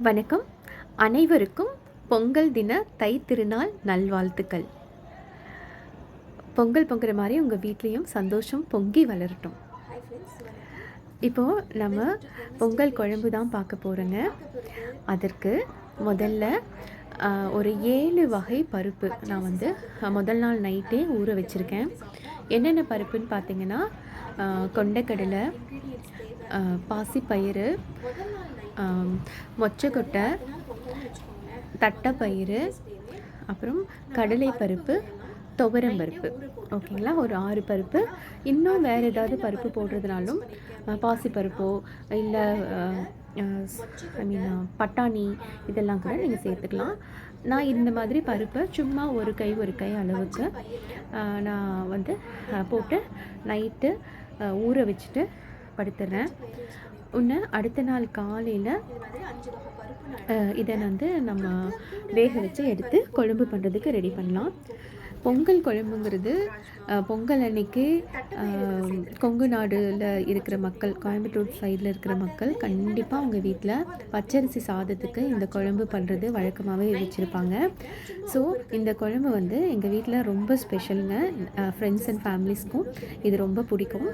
வணக்கம். அனைவருக்கும் பொங்கல் தின தை திருநாள் நல்வாழ்த்துக்கள். பொங்கல் பொங்குற மாதிரி உங்கள் வீட்லேயும் சந்தோஷம் பொங்கி வளரட்டும். இப்போது நம்ம பொங்கல் குழம்பு தான் பார்க்க போகிறோங்க. அதற்கு முதல்ல ஒரு 7 வகை பருப்பு நான் வந்து முதல் நாள் நைட்டே ஊற வச்சுருக்கேன். என்னென்ன பருப்புன்னு பார்த்தீங்கன்னா, கொண்டைக்கடலை, பாசிப்பயிறு, மொச்சக்கொட்டை, தட்டைப்பயிறு, அப்புறம் கடலை பருப்பு, துவரம் பருப்பு. ஓகேங்களா, ஒரு 6 பருப்பு. இன்னும் வேறு ஏதாவது பருப்பு போடுறதுனாலும் பாசிப்பருப்போ இல்லை பட்டாணி இதெல்லாம் கூட நீங்கள் சேர்த்துக்கலாம். நான் இந்த மாதிரி பருப்பை சும்மா ஒரு கை அளவுக்கு நான் வந்து போட்டு நைட்டு ஊற வச்சுட்டு படுத்துடுறேன். அடுத்த நாள் காலையில் இதை வந்து நம்ம வேக வச்சு எடுத்து குழம்பு பண்ணுறதுக்கு ரெடி பண்ணலாம். பொங்கல் குழம்புங்கிறது பொங்கல் அன்னைக்கு கொங்கு நாடில் இருக்கிற மக்கள், கோயம்புத்தூர் சைடில் இருக்கிற மக்கள் கண்டிப்பாக அவங்க வீட்டில் பச்சரிசி சாதத்துக்கு இந்த குழம்பு பண்ணுறது வழக்கமாகவே வச்சுருப்பாங்க. ஸோ இந்த குழம்பு வந்து எங்கள் வீட்டில் ரொம்ப ஸ்பெஷலுங்க. ஃப்ரெண்ட்ஸ் அண்ட் ஃபேமிலிஸ்க்கும் இது ரொம்ப பிடிக்கும்.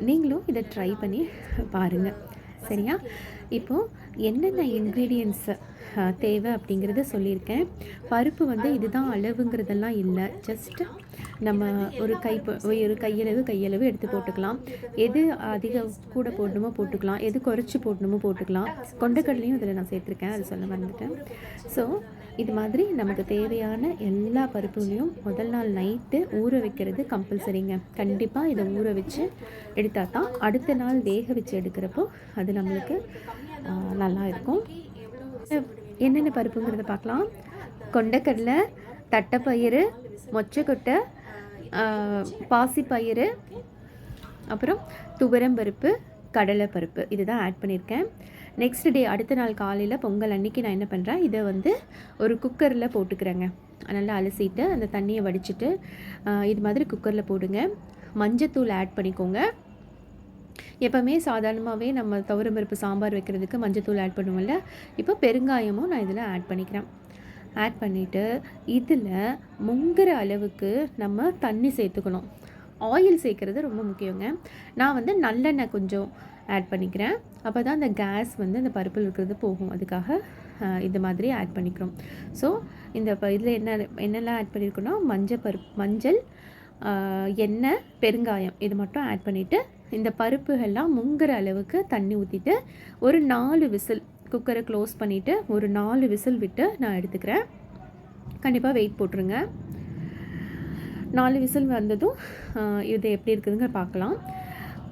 நீங்களும் இதை ட்ரை பண்ணி பாருங்கள், சரியா? இப்போது என்னென்ன இன்க்ரீடியன்ட்ஸு தேவை அப்படிங்கிறத சொல்லியிருக்கேன். பருப்பு வந்து இதுதான் அளவுங்கிறதெல்லாம் இல்லை. ஜஸ்ட்டு நம்ம ஒரு கையளவு எடுத்து போட்டுக்கலாம். எது அதிகம் கூட போடணுமோ போட்டுக்கலாம், எது குறைச்சி போடணுமோ போட்டுக்கலாம். கொண்டைக்கடலையும் இதில் நான் சேர்த்துருக்கேன், அது சொல்ல மறந்துட்டேன். ஸோ இது மாதிரி நமக்கு தேவையான எல்லா பருப்புகளையும் முதல் நாள் நைட்டு ஊற வைக்கிறது கம்பல்சரிங்க. கண்டிப்பாக இதை ஊற வச்சு எடுத்தால் தான் அடுத்த நாள் வேக வச்சு எடுக்கிறப்போ அது நம்மளுக்கு நல்லா இருக்கும். என்னென்ன பருப்புங்கிறத பார்க்கலாம். கொண்டைக்கடலை, தட்டைப்பயிறு, மொச்சக்கொட்டை, பாசிப்பயிறு, அப்புறம் துவரம்பருப்பு, கடலைப்பருப்பு, இதுதான் ஆட் பண்ணியிருக்கேன். நெக்ஸ்ட் டே அடுத்த நாள் காலையில் பொங்கல் அன்றைக்கி நான் என்ன பண்ணுறேன், இதை வந்து ஒரு குக்கரில் போட்டுக்கிறேங்க. நல்லா அலசிட்டு அந்த தண்ணியை வடிச்சிட்டு இது மாதிரி குக்கரில் போடுங்க. மஞ்சத்தூள் ஆட் பண்ணிக்கோங்க. எப்போவுமே சாதாரணமாகவே நம்ம துவரம்பருப்பு சாம்பார் வைக்கிறதுக்கு மஞ்சத்தூள் ஆட் பண்ணுவோம்ல, இப்போ பெருங்காயமும் நான் இதில் ஆட் பண்ணிக்கிறேன். ஆட் பண்ணிவிட்டு இதில் முங்குற அளவுக்கு நம்ம தண்ணி சேர்த்துக்கணும். ஆயில் சேர்க்குறது ரொம்ப முக்கியங்க. நான் வந்து நல்லெண்ணெய் கொஞ்சம் ஆட் பண்ணிக்கிறேன். அப்போ தான் அந்த கேஸ் வந்து அந்த பருப்பில் இருக்கிறது போகும். அதுக்காக இந்த மாதிரி ஆட் பண்ணிக்கிறோம். ஸோ இந்த இதில் என்னெல்லாம் ஆட் பண்ணியிருக்கோன்னா மஞ்சள், எண்ணெய், பெருங்காயம், இது மட்டும் ஆட் பண்ணிவிட்டு இந்த பருப்புகள்லாம் முங்குற அளவுக்கு தண்ணி ஊற்றிட்டு ஒரு 4 விசில், குக்கரை க்ளோஸ் பண்ணிவிட்டு ஒரு 4 விசில் விட்டு நான் எடுத்துக்கிறேன். கண்டிப்பாக வெயிட் போட்டுருங்க. 4 விசில் வந்ததும் இது எப்படி இருக்குதுங்க பார்க்கலாம்.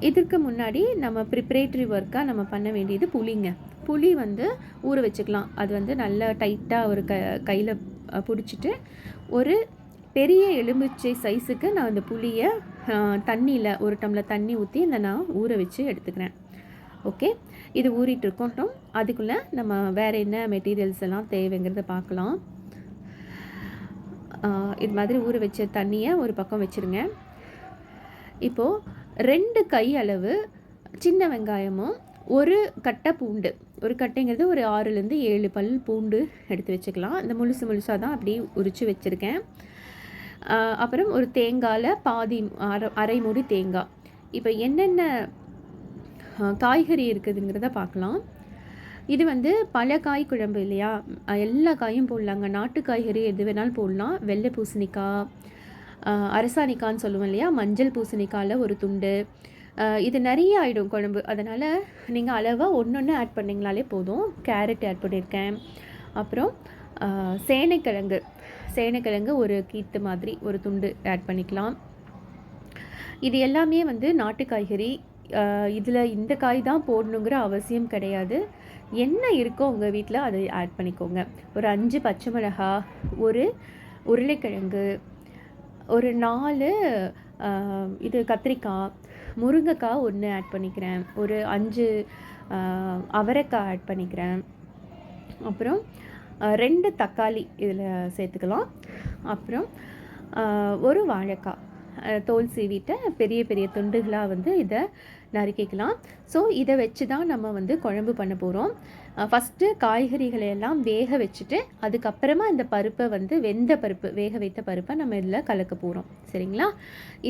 இதற்கு முன்னாடி நம்ம ப்ரிப்ரேட்டரி ஒர்க்காக நம்ம பண்ண வேண்டியது புளிங்க. புளி வந்து ஊற வச்சுக்கலாம். அது வந்து நல்லா டைட்டாக ஒரு கையில் பிடிச்சிட்டு ஒரு பெரிய எலுமிச்சை சைஸுக்கு நான் அந்த புளியை தண்ணியில் ஒரு டம்ளர் தண்ணி ஊற்றி நான் ஊற வச்சு எடுத்துக்கிறேன். ஓகே, இது ஊறிட்டு இருக்கட்டும். அதுக்குள்ளே நம்ம வேறு என்ன மெட்டீரியல்ஸ் எல்லாம் தேவைங்கிறத பார்க்கலாம். இது மாதிரி ஊற வச்ச தண்ணியை ஒரு பக்கம் வச்சுருங்க. இப்போது 2 கை அளவு சின்ன வெங்காயமும் ஒரு கட்டை பூண்டு, ஒரு கட்டைங்கிறது ஒரு 6லேருந்து 7 பல் பூண்டு எடுத்து வச்சுக்கலாம். இந்த முழுசாக தான் அப்படி உரித்து வச்சுருக்கேன். அப்புறம் ஒரு தேங்காயில் பாதி அரை மூடி தேங்காய். இப்போ என்னென்ன காய்கறி இருக்குதுங்கிறத பார்க்கலாம். இது வந்து பல காய் குழம்பு இல்லையா, எல்லா காயும் போடலாங்க. நாட்டு காய்கறி எது வேணாலும் போடலாம். வெள்ளை பூசணிக்காய், அரசாணிக்கான்னு சொல்லுவோம் இல்லையா, மஞ்சள் பூசணிக்காயில் ஒரு துண்டு, இது நிறைய ஆகிடும் குழம்பு. அதனால் நீங்கள் அளவாக ஒன்று ஆட் பண்ணிங்கனாலே போதும். கேரட் ஆட் பண்ணியிருக்கேன். அப்புறம் சேனைக்கிழங்கு ஒரு கீத்து மாதிரி ஒரு துண்டு ஆட் பண்ணிக்கலாம். இது எல்லாமே வந்து நாட்டு காய்கறி. இதில் இந்த காய் தான் போடணுங்கிற அவசியம் கிடையாது. என்ன இருக்கோ உங்கள் வீட்டில் அதை ஆட் பண்ணிக்கோங்க. ஒரு 5 பச்சை மிளகா, ஒரு உருளைக்கிழங்கு, ஒரு 4 இது கத்திரிக்காய், முருங்கைக்காய் 1 ஆட் பண்ணிக்கிறேன். ஒரு 5 அவரைக்காய் ஆட் பண்ணிக்கிறேன். அப்புறம் 2 தக்காளி இதில் சேர்த்துக்கலாம். அப்புறம் ஒரு வாழைக்காய் தோல் சீவிட்டு பெரிய பெரிய துண்டுகளாக வந்து இதை நறுக்கிக்கலாம். ஸோ இதை வச்சு தான் நம்ம வந்து குழம்பு பண்ண போகிறோம். ஃபஸ்ட்டு காய்கறிகளை எல்லாம் வேக வச்சுட்டு அதுக்கப்புறமா இந்த பருப்பை வந்து வெந்த பருப்பு, வேக வைத்த பருப்பை நம்ம இதில் கலக்க போகிறோம். சரிங்களா?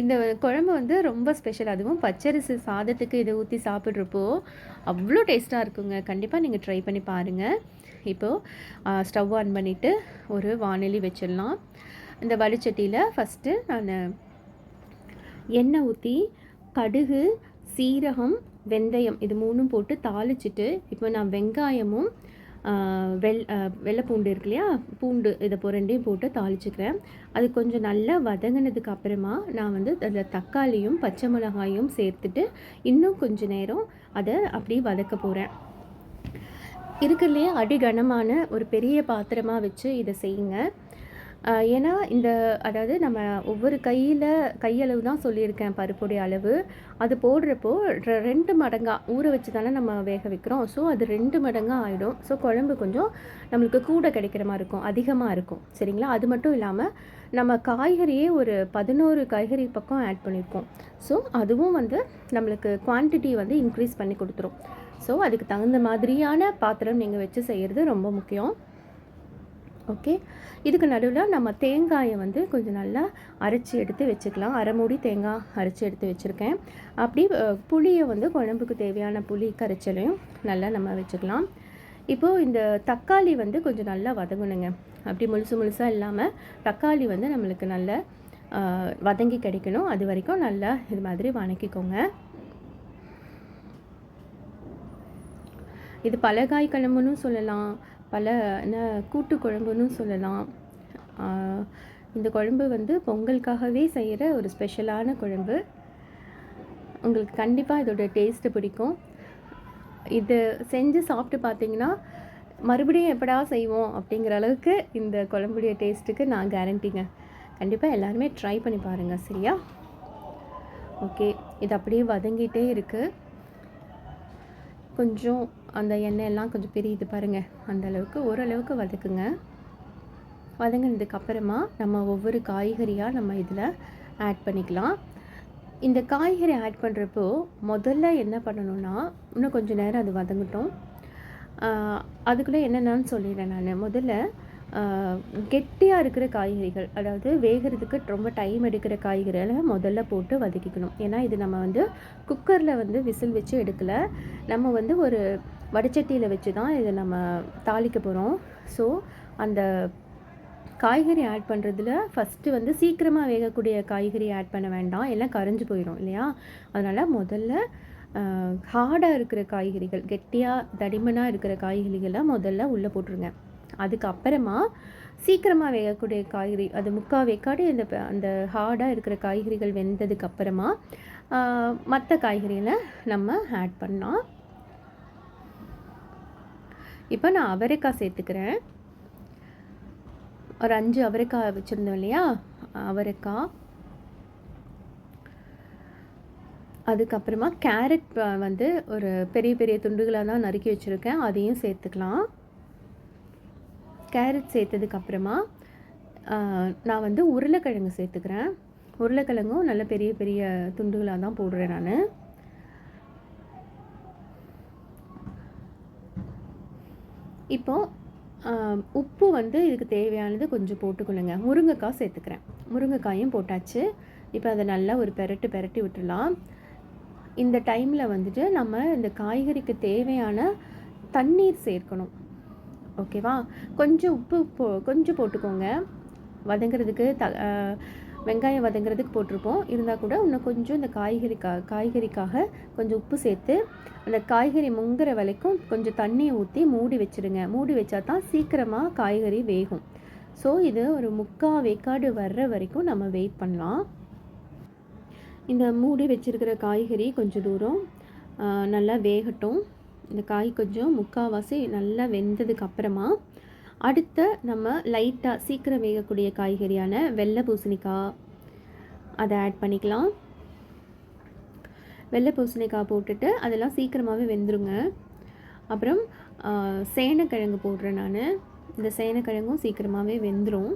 இந்த குழம்பு வந்து ரொம்ப ஸ்பெஷல். அதுவும் பச்சரிசி சாதத்துக்கு இதை ஊற்றி சாப்பிட்றப்போ அவ்வளோ டேஸ்ட்டாக இருக்குங்க. கண்டிப்பாக நீங்கள் ட்ரை பண்ணி பாருங்கள். இப்போது ஸ்டவ் ஆன் பண்ணிவிட்டு ஒரு வாணலி வச்சிடலாம். இந்த வடிச்சட்டியில் ஃபஸ்ட்டு நான் எண்ணெய் ஊற்றி கடுகு, சீரகம், வெந்தயம் இது 3ம் போட்டு தாளிச்சிட்டு, இப்போ நான் வெங்காயமும் வெள்ளை பூண்டு இருக்கு இல்லையா, பூண்டு இதை 2யும் போட்டு தாளிச்சுக்கிறேன். அது கொஞ்சம் நல்லா வதங்கினதுக்கு அப்புறமா நான் வந்து அதில் தக்காளியும் பச்சை மிளகாயும் சேர்த்துட்டு இன்னும் கொஞ்சம் நேரம் அதை அப்படியே வதக்க போகிறேன். இருக்கிறதுலையே அடிகனமான ஒரு பெரிய பாத்திரமாக வச்சு இதை செய்யுங்க. ஏன்னா அதாவது நம்ம ஒவ்வொரு கையளவு தான் சொல்லியிருக்கேன் பருப்புடைய அளவு. அது போடுறப்போ 2 மடங்காக ஊற வச்சு தானே நம்ம வேக வைக்கிறோம். ஸோ அது 2 மடங்காக ஆகிடும். ஸோ குழம்பு கொஞ்சம் நம்மளுக்கு கூட கிடைக்கிற மாதிரி இருக்கும், அதிகமாக இருக்கும். சரிங்களா? அது மட்டும் இல்லாமல் நம்ம காய்கறியே ஒரு 11 காய்கறி பக்கம் ஆட் பண்ணியிருக்கோம். ஸோ அதுவும் வந்து நம்மளுக்கு குவான்டிட்டி வந்து இன்க்ரீஸ் பண்ணி கொடுத்துரும். ஸோ அதுக்கு தகுந்த மாதிரியான பாத்திரம் நீங்கள் வச்சு செய்கிறது ரொம்ப முக்கியம். ஓகே, இதுக்கு நடுவில் நம்ம தேங்காயை வந்து கொஞ்சம் நல்லா அரைச்சி எடுத்து வச்சுக்கலாம். அரை மூடி தேங்காய் அரைச்சி எடுத்து வச்சுருக்கேன். அப்படி புளியை வந்து குழம்புக்கு தேவையான புளி கரைச்சலையும் நல்லா நம்ம வச்சுக்கலாம். இப்போது இந்த தக்காளி வந்து கொஞ்சம் நல்லா வதங்கணுங்க. அப்படி முழுசாக இல்லாமல் தக்காளி வந்து நம்மளுக்கு நல்லா வதங்கி கிடைக்கணும். அது வரைக்கும் நல்லா இது மாதிரி வதக்கிக்கோங்க. இது பலகாய் குழம்புன்னு சொல்லலாம், கூட்டு குழம்புன்னு சொல்லலாம். இந்த குழம்பு வந்து பொங்கலுக்காகவே செய்கிற ஒரு ஸ்பெஷலான குழம்பு. உங்களுக்கு கண்டிப்பாக இதோட டேஸ்ட்டு பிடிக்கும். இது செஞ்சு சாப்பிட்டு பார்த்தீங்கன்னா மறுபடியும் எப்படா செய்வோம் அப்படிங்கிற அளவுக்கு இந்த குழம்புடைய டேஸ்ட்டுக்கு நான் கேரண்டிங்க. கண்டிப்பாக எல்லாருமே ட்ரை பண்ணி பாருங்கள். சரியா? ஓகே, இது அப்படியே வதங்கிட்டே இருக்குது. கொஞ்சம் அந்த எண்ணெயெல்லாம் கொஞ்சம் பிரியுது பாருங்கள், அந்த அளவுக்கு ஓரளவுக்கு வதக்குங்க. வதங்கினதுக்கப்புறமா நம்ம ஒவ்வொரு காய்கறியாக நம்ம இதில் ஆட் பண்ணிக்கலாம். இந்த காய்கறி ஆட் பண்ணுறப்போ முதல்ல என்ன பண்ணணும்னா, இன்னும் கொஞ்சம் நேரம் அது வதங்கட்டும். அதுக்குள்ளே என்னென்னு சொல்லிடுறேன் நான். முதல்ல கெட்டியாக இருக்கிற காய்கறிகள், அதாவது வேகிறதுக்கு ரொம்ப டைம் எடுக்கிற காய்கறிகளை முதல்ல போட்டு வதக்கிக்கணும். ஏன்னா இது நம்ம வந்து குக்கரில் வந்து விசில் வச்சு எடுக்கலை, நம்ம வந்து ஒரு வடிச்சட்டியில் வச்சு தான் இதை நம்ம தாளிக்க போகிறோம். ஸோ அந்த காய்கறி ஆட் பண்ணுறதுல ஃபஸ்ட்டு வந்து சீக்கிரமாக வேகக்கூடிய காய்கறி ஆட் பண்ண வேண்டாம், எல்லாம் கரைஞ்சி போயிடும் இல்லையா? அதனால் முதல்ல ஹார்டாக இருக்கிற காய்கறிகள், கெட்டியாக தடிமனாக இருக்கிற காய்கறிகளை முதல்ல உள்ளே போட்டுருங்க. அதுக்கப்புறமா சீக்கிரமாக வேகக்கூடிய காய்கறி, அது 3/4 வேக்காடு அந்த ஹார்டாக இருக்கிற காய்கறிகள் வெந்ததுக்கப்புறமா மற்ற காய்கறிகளை நம்ம ஆட் பண்ணலாம். இப்போ நான் அவரைக்காய் சேர்த்துக்கிறேன். ஒரு 5 அவரைக்காய் வச்சுருந்தோம் இல்லையா, அவரைக்காய். அதுக்கப்புறமா கேரட் வந்து ஒரு பெரிய பெரிய துண்டுகளாக தான் நறுக்கி வச்சுருக்கேன், அதையும் சேர்த்துக்கலாம். கேரட் சேர்த்ததுக்கப்புறமா நான் வந்து உருளைக்கிழங்கு சேர்த்துக்கிறேன். உருளைக்கிழங்கும் நல்ல பெரிய பெரிய துண்டுகளாக தான் போடுறேன் நான். இப்போது உப்பு வந்து இதுக்கு தேவையானது கொஞ்சம் போட்டுக்கணுங்க. முருங்கைக்காய் சேர்த்துக்கிறேன். முருங்கைக்காயும் போட்டாச்சு. இப்போ அதை நல்லா ஒரு பெரட்டி விட்டுடலாம். இந்த டைமில் வந்துட்டு நம்ம இந்த காய்கறிக்கு தேவையான தண்ணீர் சேர்க்கணும். ஓகேவா? கொஞ்சம் உப்பு கொஞ்சம் போட்டுக்கோங்க. வதங்கிறதுக்கு வெங்காயம் வதங்கிறதுக்கு போட்டிருப்போம், இருந்தால் கூட இன்னும் கொஞ்சம் இந்த காய்கறிக்காக கொஞ்சம் உப்பு சேர்த்து அந்த காய்கறி முங்குற வரைக்கும் கொஞ்சம் தண்ணியை ஊற்றி மூடி வச்சுருங்க. மூடி வச்சா தான் சீக்கிரமாக காய்கறி வேகும். ஸோ இது ஒரு 3/4 வேக்காடு வர்ற வரைக்கும் நம்ம வெயிட் பண்ணலாம். இந்த மூடி வச்சுருக்கிற காய்கறி கொஞ்சம் தூரம் நல்லா வேகட்டும். இந்த காய் கொஞ்சம் 3/4வாசி நல்லா வெந்ததுக்கப்புறமா அடுத்த நம்ம லைட்டாக சீக்கிரம் வேகக்கூடிய காய்கறியான வெள்ளை பூசணிக்காய் அதை ஆட் பண்ணிக்கலாம். வெள்ளை பூசணிக்காய் போட்டுட்டு அதெல்லாம் சீக்கிரமாகவே வெந்துருங்க. அப்புறம் சேனைக்கிழங்கு போடுறேன் நான். இந்த சேனைக்கிழங்கும் சீக்கிரமாகவே வெந்துடும்.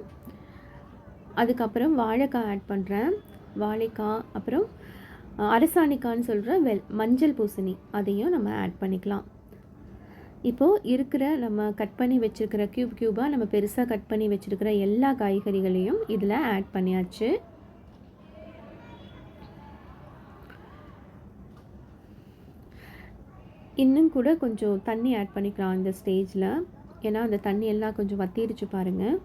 அதுக்கப்புறம் வாழைக்காய் ஆட் பண்ணுறேன். வாழைக்காய், அப்புறம் அரசாணிக்கான்னு சொல்கிற மஞ்சள் பூசணி அதையும் நம்ம ஆட் பண்ணிக்கலாம். இப்போது இருக்கிற நம்ம கட் பண்ணி வச்சுருக்கிற க்யூபாக நம்ம பெருசாக கட் பண்ணி வச்சுருக்கிற எல்லா காய்கறிகளையும் இதில் ஆட் பண்ணியாச்சு. இன்னும் கூட கொஞ்சம் தண்ணி ஆட் பண்ணிக்கலாம் இந்த ஸ்டேஜில், ஏன்னா அந்த தண்ணி எல்லாம் கொஞ்சம் வத்திருச்சு பாருங்கள்.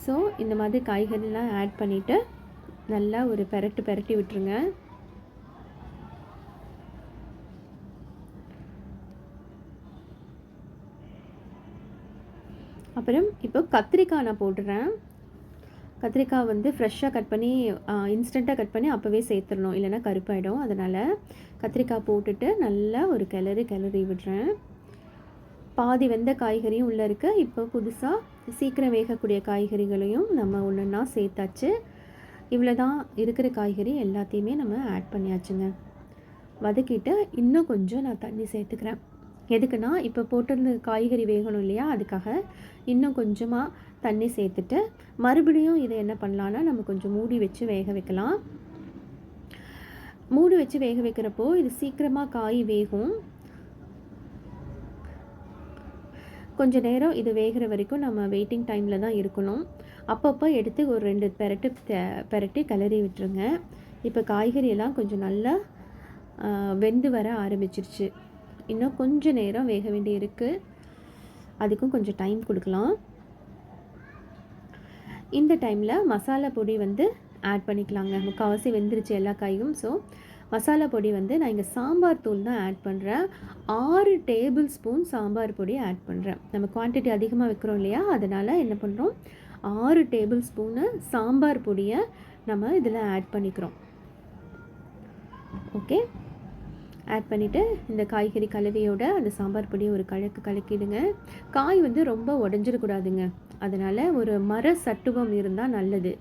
ஸோ இந்த மாதிரி காய்கறிலாம் ஆட் பண்ணிவிட்டு நல்லா ஒரு பெரட்டி விட்டுருங்க. அப்புறம் இப்போ கத்திரிக்காய் நான் போட்டுறேன். கத்திரிக்காய் வந்து ஃப்ரெஷ்ஷாக கட் பண்ணி இன்ஸ்டண்ட்டாக கட் பண்ணி அப்போவே சேர்த்துடணும், இல்லைனா கருப்பாயிடும். அதனால் கத்திரிக்காய் போட்டுட்டு நல்லா ஒரு கிளறி விடுறேன். பாதி வெந்த காய்கறியும் உள்ளே இருக்குது. இப்போ புதுசாக சீக்கிரம் வேகக்கூடிய காய்கறிகளையும் நம்ம ஒன்றுன்னா சேர்த்தாச்சு. இவ்வளோ தான் இருக்கிற காய்கறி எல்லாத்தையுமே நம்ம ஆட் பண்ணியாச்சுங்க. வதக்கிட்டு இன்னும் கொஞ்சம் நான் தண்ணி சேர்த்துக்கிறேன். எதுக்குன்னா இப்போ போட்டிருந்த காய்கறி வேகணும் இல்லையா, அதுக்காக இன்னும் கொஞ்சமாக தண்ணி சேர்த்துட்டு மறுபடியும் இதை என்ன பண்ணலான்னா நம்ம கொஞ்சம் மூடி வச்சு வேக வைக்கலாம். மூடி வச்சு வேக வைக்கிறப்போ இது சீக்கிரமாக காய் வேகும். கொஞ்சம் நேரம் இது வேகிற வரைக்கும் நம்ம வெயிட்டிங் டைமில் தான் இருக்கணும். அப்பப்போ எடுத்து ஒரு 2 பெரட்டி கிளறி விட்டுருங்க. இப்போ காய்கறியெல்லாம் கொஞ்சம் நல்லா வெந்து வர ஆரம்பிச்சிருச்சு. இன்னும் கொஞ்சம் நேரம் வேக வேண்டி இருக்குது, அதுக்கும் கொஞ்சம் டைம் கொடுக்கலாம். இந்த டைமில் மசாலா பொடி வந்து ஆட் பண்ணிக்கலாங்க. முக்கால்வாசி வெந்துருச்சு எல்லா காயும். ஸோ மசாலா பொடி வந்து நான் இங்கே சாம்பார் தூள் தான் ஆட் பண்ணுறேன். 6 டேபிள் ஸ்பூன் சாம்பார் பொடி ஆட் பண்ணுறேன். நம்ம குவான்டிட்டி அதிகமாக வைக்கிறோம் இல்லையா, அதனால் என்ன பண்ணுறோம், 6 டேபிள் ஸ்பூனு சாம்பார் பொடியை நம்ம இதில் ஆட் பண்ணிக்கிறோம். ஓகே, ஆட் பண்ணிவிட்டு இந்த காய்கறி கலவையோட அந்த சாம்பார் பொடியை ஒரு கலக்கிடுங்க. காய் வந்து ரொம்ப உடஞ்சிடக்கூடாதுங்க, அதனால் ஒரு மர சட்டுவம் இருந்தால் நல்லது.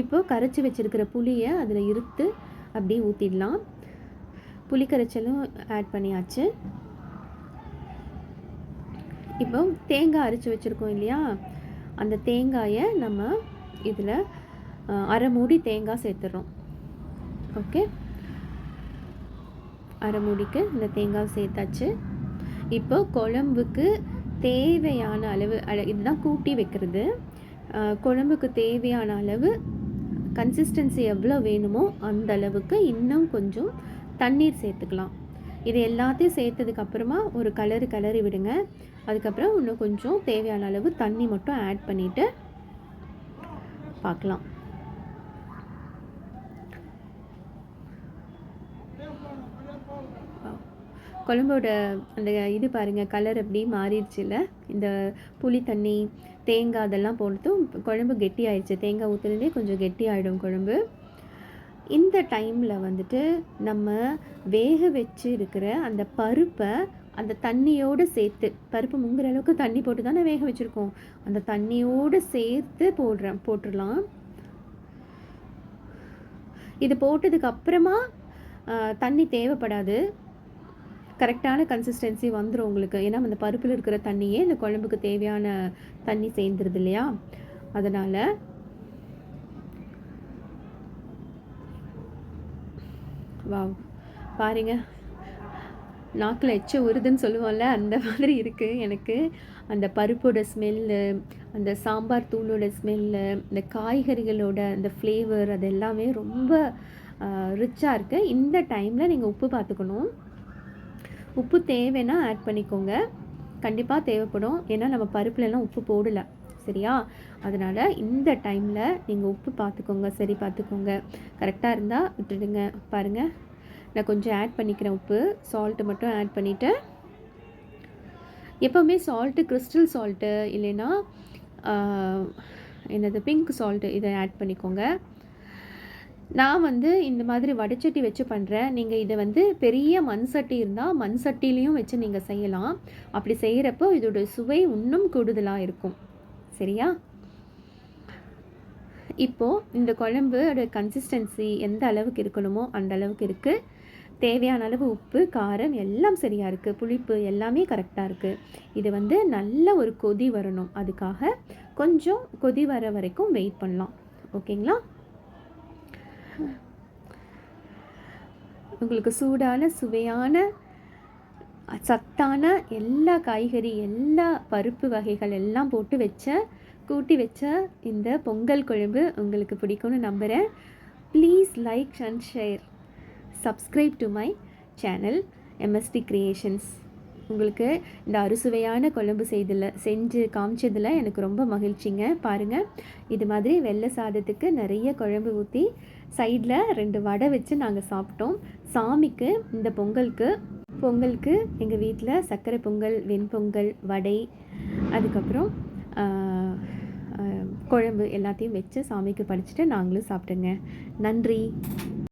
இப்போ கரைச்சி வச்சுருக்கிற புளியை அதில் இருத்து அப்படியே ஊற்றிடலாம். புளி கரைச்சலும் ஆட் பண்ணியாச்சு. இப்போ தேங்காய் அரைச்சி வச்சுருக்கோம் இல்லையா, அந்த தேங்காயை நம்ம இதில் அரை மூடி தேங்காய் சேர்த்துறோம். ஓகே, அரை மூடிக்கு இந்த தேங்காய் சேர்த்தாச்சு. இப்போ குழம்புக்கு தேவையான அளவு, இதுதான் கூட்டி வைக்கிறது, குழம்புக்கு தேவையான அளவு கன்சிஸ்டன்சி எவ்வளோ வேணுமோ அந்த அளவுக்கு இன்னும் கொஞ்சம் தண்ணீர் சேர்த்துக்கலாம். இது எல்லாத்தையும் சேர்த்ததுக்கப்புறமா ஒரு கிளறி விடுங்க. அதுக்கப்புறம் இன்னும் கொஞ்சம் தேவையான அளவு தண்ணி மட்டும் ஆட் பண்ணிவிட்டு பார்க்கலாம். குழம்போட அந்த இது பாருங்கள், கலர் எப்படி மாறிடுச்சுல. இந்த புளி தண்ணி தேங்காய் அதெல்லாம் போட்டுட்டும் குழம்பு கெட்டி ஆயிடுச்சு. தேங்காய் ஊற்றுனதே கொஞ்சம் கெட்டி ஆகிடும் குழம்பு. இந்த டைமில் வந்துட்டு நம்ம வேக வச்சு இருக்கிற அந்த பருப்பை அந்த தண்ணியோடு சேர்த்து, பருப்பு முங்குற அளவுக்கு தண்ணி போட்டு தானே வேக வச்சுருக்கோம், அந்த தண்ணியோடு சேர்த்து போட்டுடலாம். இது போட்டதுக்கு அப்புறமா தண்ணி தேவைப்படாது, கரெக்டான கன்சிஸ்டன்சி வந்துடும் உங்களுக்கு. ஏன்னா அந்த பருப்பில் இருக்கிற தண்ணியே இந்த குழம்புக்கு தேவையான தண்ணி சேர்ந்துருது இல்லையா, அதனால் வா பாருங்க, நாக்கில் எச்ச உருதுன்னு சொல்லுவோம்ல, அந்த மாதிரி இருக்குது எனக்கு. அந்த பருப்போட ஸ்மெல்லு, அந்த சாம்பார் தூளோட ஸ்மெல்லு, இந்த காய்கறிகளோட அந்த ஃப்ளேவர், அது எல்லாமே ரொம்ப ரிச்சாக இருக்குது. இந்த டைமில் நீங்கள் உப்பு பார்த்துக்கணும். உப்பு தேவைன்னா ஆட் பண்ணிக்கோங்க, கண்டிப்பாக தேவைப்படும். ஏன்னா நம்ம பருப்புலலாம் உப்பு போடலை சரியா, அதனால் இந்த டைமில் நீங்கள் உப்பு பார்த்துக்கோங்க, சரி பார்த்துக்கோங்க. கரெக்டாக இருந்தால் விட்டுடுங்க. பாருங்கள், நான் கொஞ்சம் ஆட் பண்ணிக்கிறேன் உப்பு, சால்ட்டு மட்டும் ஆட் பண்ணிவிட்டு. எப்போவுமே சால்ட்டு கிறிஸ்டல் சால்ட்டு இல்லைன்னா என்னது பிங்க் சால்ட்டு, இதை ஆட் பண்ணிக்கோங்க. நான் வந்து இந்த மாதிரி வடைச்சட்டி வச்சு பண்ணுறேன். நீங்கள் இதை வந்து பெரிய மண் சட்டி இருந்தால் மண் சட்டிலையும் வச்சு நீங்கள் செய்யலாம். அப்படி செய்கிறப்போ இதோட சுவை இன்னும் கூடுதலாக இருக்கும் சரியா. இப்போது இந்த குழம்போட கன்சிஸ்டன்சி எந்த அளவுக்கு இருக்கணுமோ அந்த அளவுக்கு இருக்குது. தேவையான அளவு உப்பு, காரம் எல்லாம் சரியாக இருக்குது, புளிப்பு எல்லாமே கரெக்டாக இருக்குது. இது வந்து நல்ல ஒரு கொதி வரணும், அதுக்காக கொஞ்சம் கொதி வர வரைக்கும் வெயிட் பண்ணலாம். ஓகேங்களா. உங்களுக்கு சூடான சுவையான சத்தான எல்லா காய்கறி எல்லா பருப்பு வகைகள் எல்லாம் போட்டு கூட்டி வச்ச இந்த பொங்கல் குழம்பு உங்களுக்கு பிடிக்கும்னு நம்புகிறேன். Please like and share, subscribe to my channel MST creations. உங்களுக்கு இந்த அறுசுவையான குழம்பு செஞ்சு காமிச்சதில் எனக்கு ரொம்ப மகிழ்ச்சிங்க. பாருங்கள், இது மாதிரி வெள்ளை சாதத்துக்கு நிறைய குழம்பு ஊற்றி சைடில் 2 வடை வச்சு நாங்கள் சாப்பிட்டோம். சாமிக்கு இந்த பொங்கலுக்கு எங்கள் வீட்டில் சர்க்கரை பொங்கல், வெண்பொங்கல், வடை, அதுக்கப்புறம் குழம்பு எல்லாத்தையும் வச்சு சாமிக்கு படைச்சிட்டு நாங்களும் சாப்பிட்டோங்க. நன்றி.